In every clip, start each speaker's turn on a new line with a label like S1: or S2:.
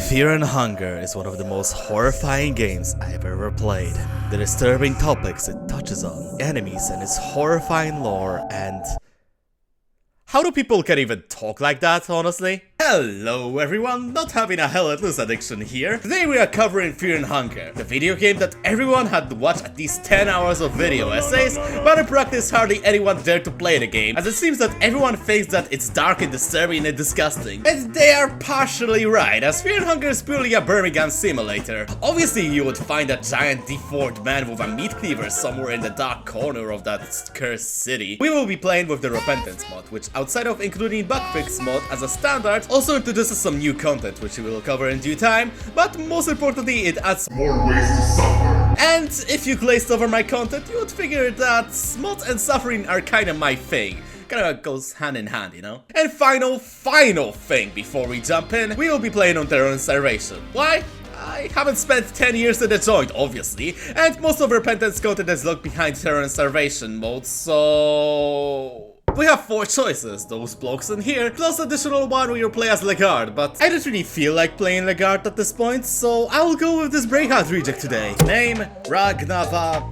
S1: Fear and Hunger is one of the most horrifying games I have ever played. The disturbing topics it touches on, enemies and its horrifying lore, and... how do people can even talk like that, honestly? Hello everyone, not having a hell let loose addiction here. Today we are covering Fear and Hunger, the video game that everyone had to watch at least 10 hours of video essays, but in practice hardly anyone dared to play the game, as it seems that everyone thinks that it's dark and disturbing and disgusting. And they are partially right, as Fear and Hunger is purely a Birmingham simulator. Obviously you would find a giant deformed man with a meat cleaver somewhere in the dark corner of that cursed city. We will be playing with the Repentance mod, which outside of including bug fix mod as a standard, also introduces some new content which we will cover in due time, but most importantly it adds more ways to suffer. And if you glazed over my content, you would figure that mods and suffering are kinda my thing. Kinda goes hand in hand, you know? And final thing before we jump in, we will be playing on Terror and Starvation. Why? I haven't spent 10 years in the joint, obviously, and most of Repentance content is locked behind Terror and Starvation mode, so... we have 4 choices, those blocks in here, plus additional one where you play as Lagarde, but I don't really feel like playing Lagarde at this point, so I'll go with this Breakout reject today. Name, Ragnava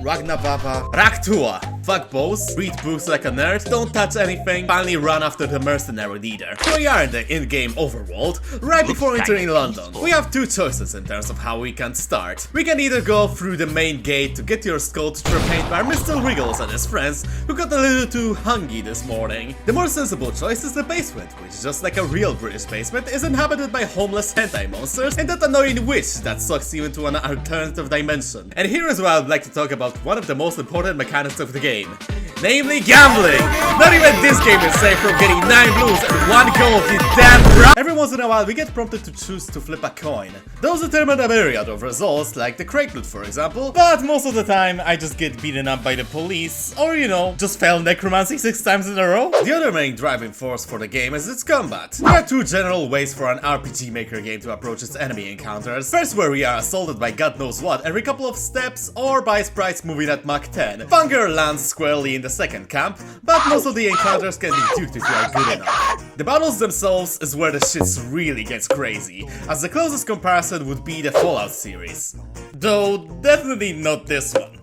S1: Raktua. Fuck bows, read books like a nerd, don't touch anything, finally run after the mercenary leader. So we are in the in-game overworld, right before entering London. We have 2 choices in terms of how we can start. We can either go through the main gate to get your skull paint by Mr. Wiggles and his friends, who got a little too hungry this morning. The more sensible choice is the basement, which just like a real British basement is inhabited by homeless hentai monsters and that annoying witch that sucks you into an alternative dimension. And here is where I'd like to talk about one of the most important mechanics of the game. Namely gambling! Not even this game is safe from getting 9 blues and 1 gold, you damn bro! Every once in a while we get prompted to choose to flip a coin. Those determine a myriad of results, like the crate loot for example, but most of the time I just get beaten up by the police, or you know, just fail necromancy 6 times in a row. The other main driving force for the game is its combat. There are 2 general ways for an RPG Maker game to approach its enemy encounters. First, where we are assaulted by god knows what every couple of steps, or by sprites moving at Mach 10. Hunger lands squarely in the second camp, but most of the encounters can be duped if you are good enough. The battles themselves is where the shit really gets crazy, as the closest comparison would be the Fallout series. Though definitely not this one.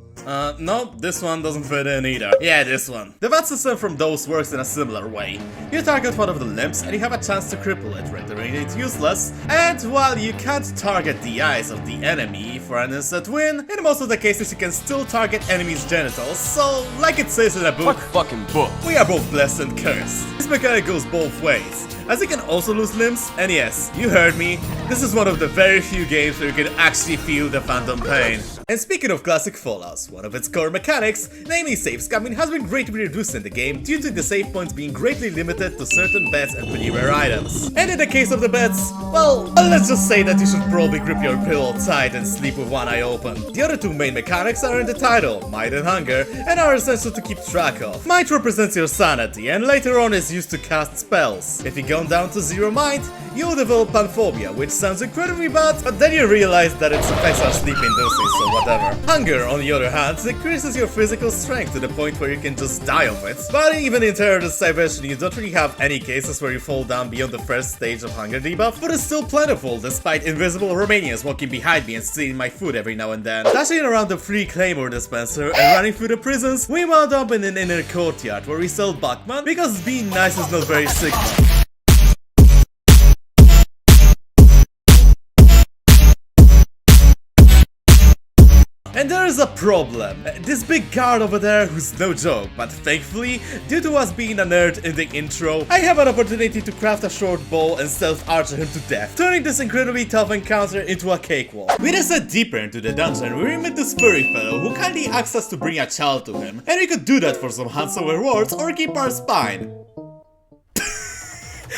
S1: No, this one doesn't fit in either. Yeah, this one. The VAT system from those works in a similar way. You target one of the limbs and you have a chance to cripple it, rendering it useless. And while you can't target the eyes of the enemy for an instant win, in most of the cases you can still target enemies' genitals, so like it says in a book,
S2: fucking book,
S1: we are both blessed and cursed. This mechanic goes both ways, as you can also lose limbs, and yes, you heard me, this is one of the very few games where you can actually feel the phantom pain. And speaking of classic Fallouts, one of its core mechanics, namely save scamming, has been greatly reduced in the game due to the save points being greatly limited to certain bets and pretty rare items. And in the case of the bets, well, let's just say that you should probably grip your pillow tight and sleep with one eye open. The other 2 main mechanics are in the title, Might and Hunger, and are essential to keep track of. Might represents your sanity, and later on is used to cast spells. If you go down to 0 might, you'll develop panphobia, which sounds incredibly bad, but then you realize that its effects are sleep-inducing, so whatever. Hunger, on the other hand, increases your physical strength to the point where you can just die of it. But even in Terror and Starvation, you don't really have any cases where you fall down beyond the first stage of hunger debuff, but it's still plentiful despite invisible Romanians walking behind me and stealing my food every now and then. Dashing around the free Claymore dispenser and running through the prisons, we wound up in an inner courtyard where we sell Bachman, because being nice is not very Sigma. And there is a problem. This big guard over there who's no joke, but thankfully, due to us being a nerd in the intro, I have an opportunity to craft a short bow and stealth archer him to death, turning this incredibly tough encounter into a cakewalk. We then set deeper into the dungeon where we met this furry fellow who kindly asked us to bring a child to him, and we could do that for some handsome rewards or keep our spine.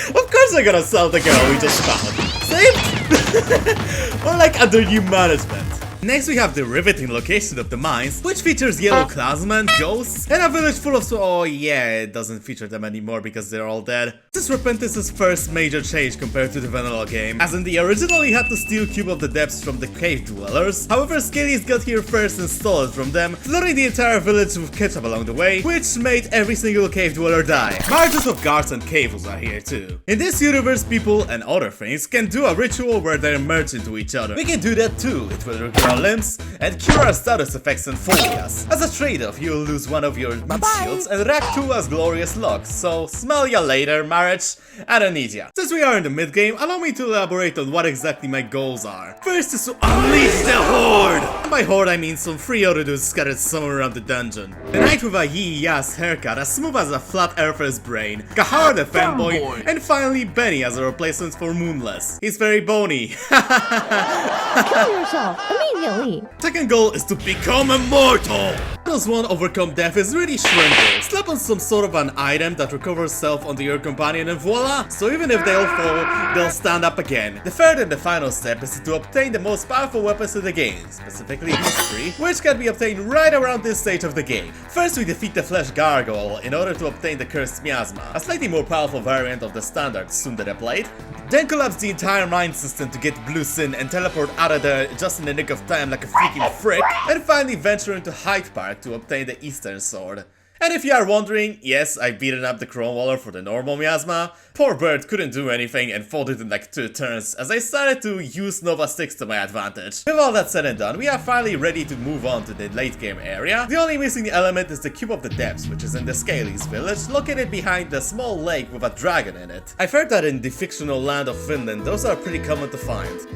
S1: Of course I'm gonna sell the girl we just found. Saved? Or like under new management. Next we have the riveting location of the mines, which features yellow clansmen, ghosts, and a village full of oh yeah, it doesn't feature them anymore because they're all dead. This is Repentance's first major change compared to the vanilla game, as in the original you had to steal Cube of the Depths from the cave dwellers. However, Skellies got here first and stole it from them, flooding the entire village with ketchup along the way, which made every single cave dweller die. Marches of guards and caves are here too. In this universe, people and other things can do a ritual where they merge into each other. We can do that too. It will regrow our limbs and cure our status effects and phobias. As a trade-off, you'll lose one of your meat shields and rack 2 as glorious locks, so smell ya later, marriage, I don't need ya. Since we are in the mid-game, allow me to elaborate on what exactly my goals are. First is to unleash the Horde! And by Horde I mean some 3 other dudes scattered somewhere around the dungeon. The knight with a yee-yas haircut as smooth as a flat earther's brain, Kahar the fanboy, and finally Benny as a replacement for Moonless. He's very bony.
S2: Kill yourself immediately.
S1: Second goal is to become immortal! Plus one overcome death is really shrinkable. Slap on some sort of an item that recovers self onto your companion and voila! So even if they'll fall, they'll stand up again. The third and the final step is to obtain the most powerful weapons in the game, specifically these 3, which can be obtained right around this stage of the game. First we defeat the Flesh Gargoyle in order to obtain the Cursed Miasma, a slightly more powerful variant of the standard Tsundere Blade. Then collapse the entire mine system to get Blue Sin and teleport out of there just in the nick of time like a freaking frick. And finally venture into Hyde Park to obtain the Eastern Sword. And if you are wondering, yes, I beaten up the Cronewaller for the normal Miasma. Poor bird couldn't do anything and folded in like 2 turns as I started to use Nova 6 to my advantage. With all that said and done, we are finally ready to move on to the late game area. The only missing element is the Cube of the Depths, which is in the Skellies village, located behind the small lake with a dragon in it. I've heard that in the fictional land of Finland, those are pretty common to find.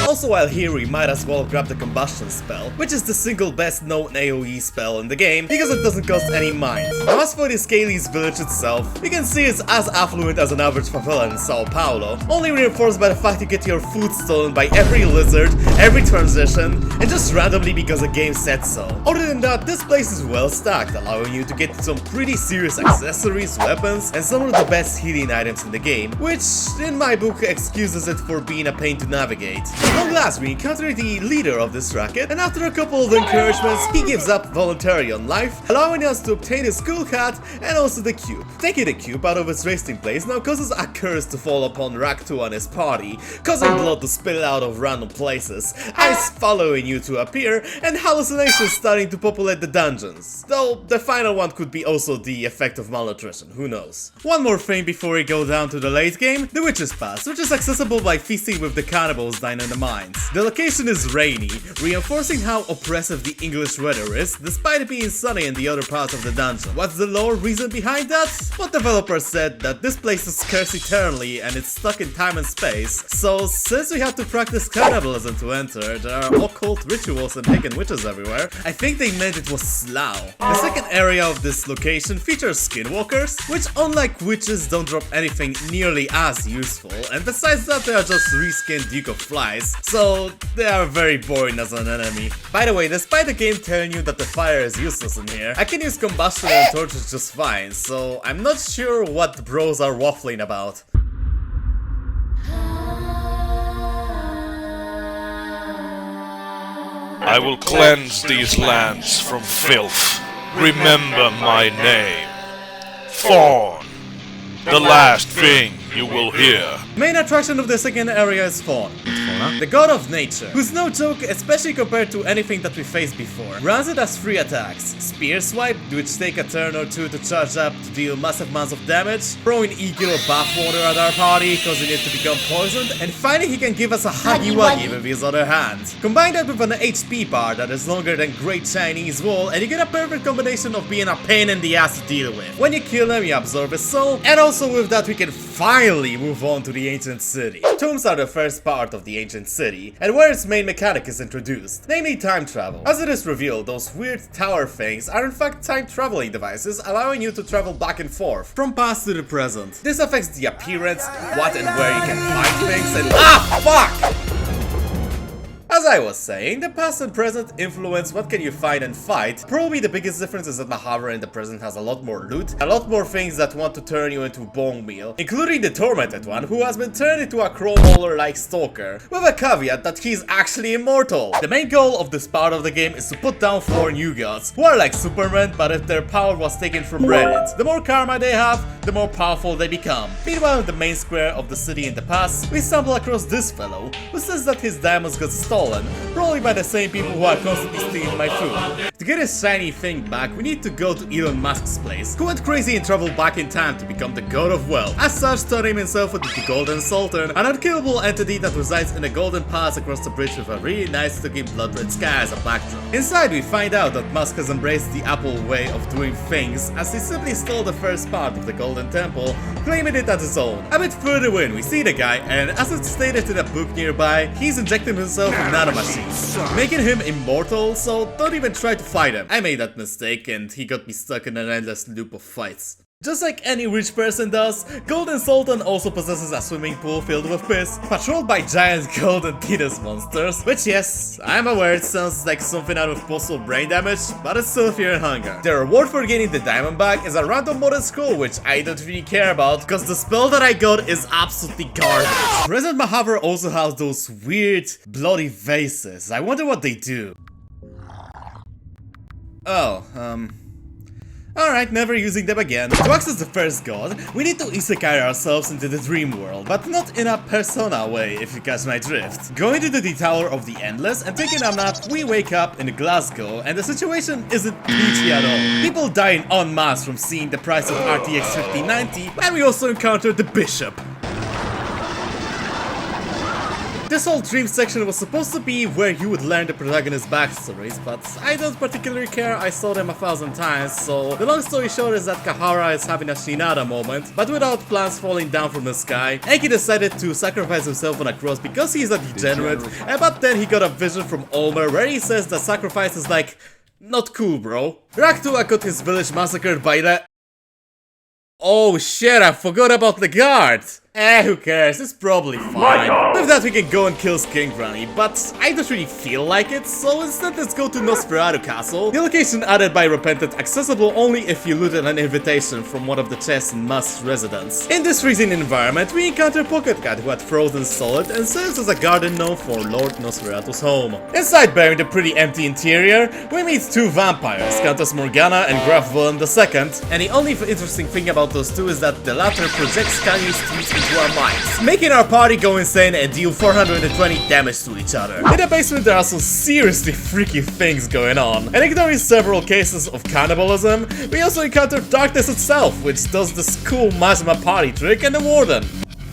S1: Also, while here we might as well grab the Combustion spell, which is the single best known AoE spell in the game, because it doesn't cost any mines. Now as for the Skellies village itself, you can see it's as affluent as an average favela in Sao Paulo, only reinforced by the fact you get your food stolen by every lizard, every transition, and just randomly because the game said so. Other than that, this place is well stacked, allowing you to get some pretty serious accessories, weapons, and some of the best healing items in the game, which in my book excuses it for being a pain to navigate. Long last, we encounter the leader of this racket, and after a couple of encouragements, he gives up voluntarily on life, allowing us to obtain his cool hat and also the cube. Taking the cube out of its resting place now causes a curse to fall upon Raktu and his party, causing blood to spill out of random places, ice following you to appear, and hallucinations starting to populate the dungeons. Though the final one could be also the effect of malnutrition, who knows. One more thing before we go down to the late game, the Witch's Pass, which is accessible by feasting with the cannibals down in the mines. The location is rainy, reinforcing how oppressive the English weather is, despite it being sunny in the other parts of the dungeon. What's the lore reason behind that? One developer said that this place is cursed eternally and it's stuck in time and space, so since we have to practice cannibalism to enter, there are occult rituals and pagan witches everywhere, I think they meant it was Slough. The second area of this location features skinwalkers, which unlike witches don't drop anything nearly as useful, and besides that they are just reskinned Duke of Flies, so they are very boring as an enemy. By the way, despite the game telling you that the fire is useless in here, I can use combustion and torches just fine, so I'm not sure what bros are waffling about.
S3: I will cleanse these lands from filth. Remember my name. Fawn. The last thing you will hear.
S1: Main attraction of the second area is Fawn, the god of nature, who's no joke, especially compared to anything that we faced before. Runs it as 3 attacks: Spear Swipe, which take a turn or 2 to charge up to deal massive amounts of damage, throwing Eagle or bathwater at our party, causing it to become poisoned, and finally he can give us a Huggy Wuggy with his other hand. Combine that with an HP bar that is longer than Great Chinese Wall, and you get a perfect combination of being a pain in the ass to deal with. When you kill him, you absorb his soul, and also with that we can finally move on to the ancient city. Tombs are the first part of the ancient city, and where its main mechanic is introduced, namely time travel. As it is revealed, those weird tower things are in fact time traveling devices, allowing you to travel back and forth, from past to the present. This affects the appearance, what and where you can find things, and fuck! As I was saying, the past and present influence what can you find and fight. Probably the biggest difference is that Mah'abre in the present has a lot more loot, a lot more things that want to turn you into bone meal, including the tormented one who has been turned into a crawler like stalker, with a caveat that he's actually immortal. The main goal of this part of the game is to put down 4 new gods, who are like Superman, but if their power was taken from Reddit. The more karma they have, the more powerful they become. Meanwhile, in the main square of the city in the past, we stumble across this fellow, who says that his diamonds got stolen, probably by the same people who are constantly stealing my food. To get his shiny thing back, we need to go to Elon Musk's place, who went crazy and traveled back in time to become the god of wealth. As such, turning himself into the Golden Sultan, an unkillable entity that resides in a golden palace across the bridge with a really nice looking blood red sky as a backdrop. Inside, we find out that Musk has embraced the Apple way of doing things, as he simply stole the first part of the Golden Temple, claiming it as his own. A bit further in, we see the guy, and as it's stated in a book nearby, he's injecting himself with nanomachines, making him immortal, so don't even try to fight him. I made that mistake, and he got me stuck in an endless loop of fights. Just like any rich person does, Golden Sultan also possesses a swimming pool filled with piss, patrolled by giant golden penis monsters, which yes, I'm aware it sounds like something out of possible brain damage, but it's still fear and hunger. The reward for getting the diamond back is a random modded scroll, which I don't really care about, because the spell that I got is absolutely garbage. Present Mah'abre also has those weird, bloody vases. I wonder what they do. Alright, never using them again. To access the first god, we need to isekai ourselves into the dream world, but not in a Persona way, if you catch my drift. Going to the Tower of the Endless and taking a nap, we wake up in Glasgow, and the situation isn't peachy at all. People dying en masse from seeing the price of RTX 5090, and we also encounter the Bishop. This whole dream section was supposed to be where you would learn the protagonist's backstories, but I don't particularly care, I saw them 1,000 times, so the long story short is that Kahara is having a Shinada moment, but without plants falling down from the sky, Enki decided to sacrifice himself on a cross because he's a degenerate, but then he got a vision from Ulmer where he says that sacrifice is like, not cool bro. Raktua got his village massacred by the... Oh shit, I forgot about the guard! Who cares, it's probably fine. With that we can go and kill Skin Granny, but I don't really feel like it, so instead let's go to Nosferatu Castle. The location added by Repentant, accessible only if you looted an invitation from one of the chests in Musk's residence. In this freezing environment, we encounter Pocketcat, who had frozen solid and serves as a garden gnome for Lord Nosferatu's home. Inside, bearing the pretty empty interior, we meet 2 vampires, Countess Morgana and Graf Willem II, and the only interesting thing about those two is that the latter projects Kanye's tweets into our minds, making our party go insane and deal 420 damage to each other. In the basement there are some seriously freaky things going on, and ignoring several cases of cannibalism, we also encounter darkness itself, which does this cool Majima party trick, and the warden.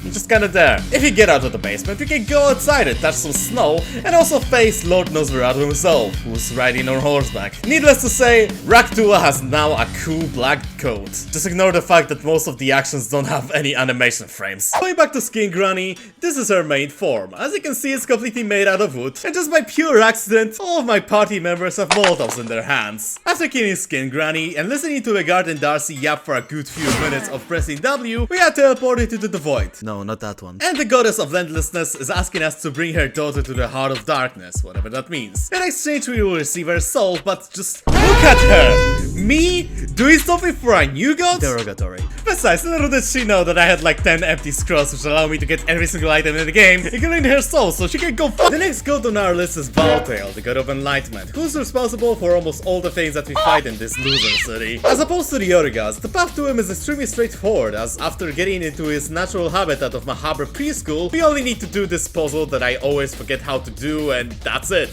S1: You're just kinda there. If you get out of the basement, you can go outside and touch some snow, and also face Lord Nosferatu himself, who's riding on horseback. Needless to say, Raktua has now a cool black coat. Just ignore the fact that most of the actions don't have any animation frames. Going back to Skin Granny, this is her main form. As you can see, it's completely made out of wood, and just by pure accident, all of my party members have molotovs in their hands. After killing Skin Granny and listening to the guard and Darcy yap for a good few minutes of pressing W, we are teleported into the void. No, not that one. And the goddess of landlessness is asking us to bring her daughter to the heart of darkness, whatever that means. In exchange we will receive her soul, but just look at her! Me? Doing something for a new god? Derogatory. Besides, little did she know that I had like 10 empty scrolls which allow me to get every single item in the game, including her soul, so she can go f***. The next god on our list is Valteil, the god of enlightenment, who's responsible for almost all the things that we fight in this loser city. As opposed to the other gods, the path to him is extremely straightforward, as after getting into his natural habitat of Mah'abre preschool, we only need to do this puzzle that I always forget how to do, and that's it.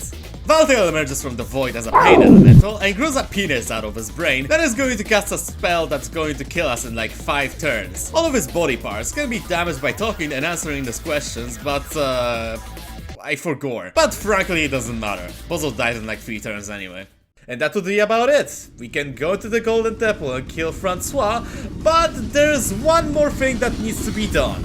S1: Valteil emerges from the void as a pain elemental and grows a penis out of his brain that is going to cast a spell that's going to kill us in like 5 turns. All of his body parts can be damaged by talking and answering these questions, but I forgot. But frankly it doesn't matter. Puzzle dies in like 3 turns anyway. And that would be about it. We can go to the Golden Temple and kill Francois, but there's one more thing that needs to be done.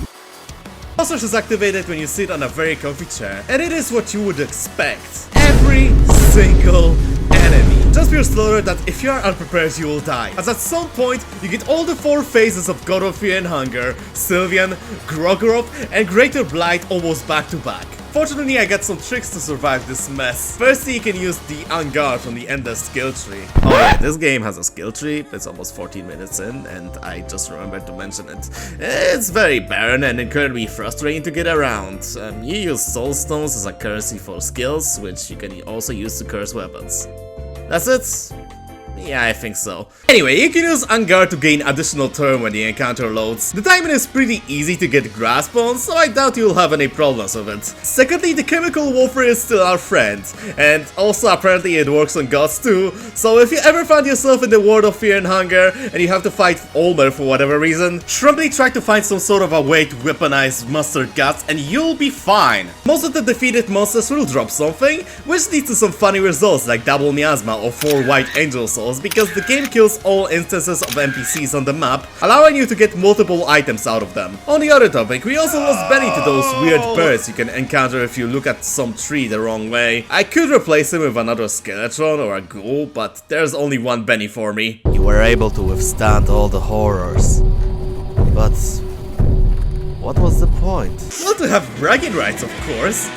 S1: Monsters is activated when you sit on a very comfy chair, and it is what you would expect. Every single enemy. Just be slaughtered that if you are unprepared you will die, as at some point you get all the 4 phases of God of Fear and Hunger, Sylvian, Grogoroth and Greater Blight almost back to back. Fortunately, I got some tricks to survive this mess. Firstly, you can use the On Guard from the Ender skill tree. Oh yeah, this game has a skill tree. It's almost 14 minutes in, and I just remembered to mention it. It's very barren and incredibly frustrating to get around. You use soul stones as a currency for skills, which you can also use to curse weapons. That's it? Yeah, I think so. Anyway, you can use On Guard to gain additional turn when the encounter loads. The timing is pretty easy to get grasp on, so I doubt you'll have any problems with it. Secondly, the chemical warfare is still our friend, and also apparently it works on gods too, so if you ever find yourself in the world of fear and hunger, and you have to fight Olmer for whatever reason, shrubly try to find some sort of a way to weaponize mustard guts, and you'll be fine. Most of the defeated monsters will drop something, which leads to some funny results like double miasma or 4 white angel souls, because the game kills all instances of NPCs on the map, allowing you to get multiple items out of them. On the other topic, we also lost Benny to those weird birds you can encounter if you look at some tree the wrong way. I could replace him with another skeleton or a ghoul, but there's only one Benny for me. You were able to withstand all the horrors, but what was the point? Well, to have bragging rights, of course.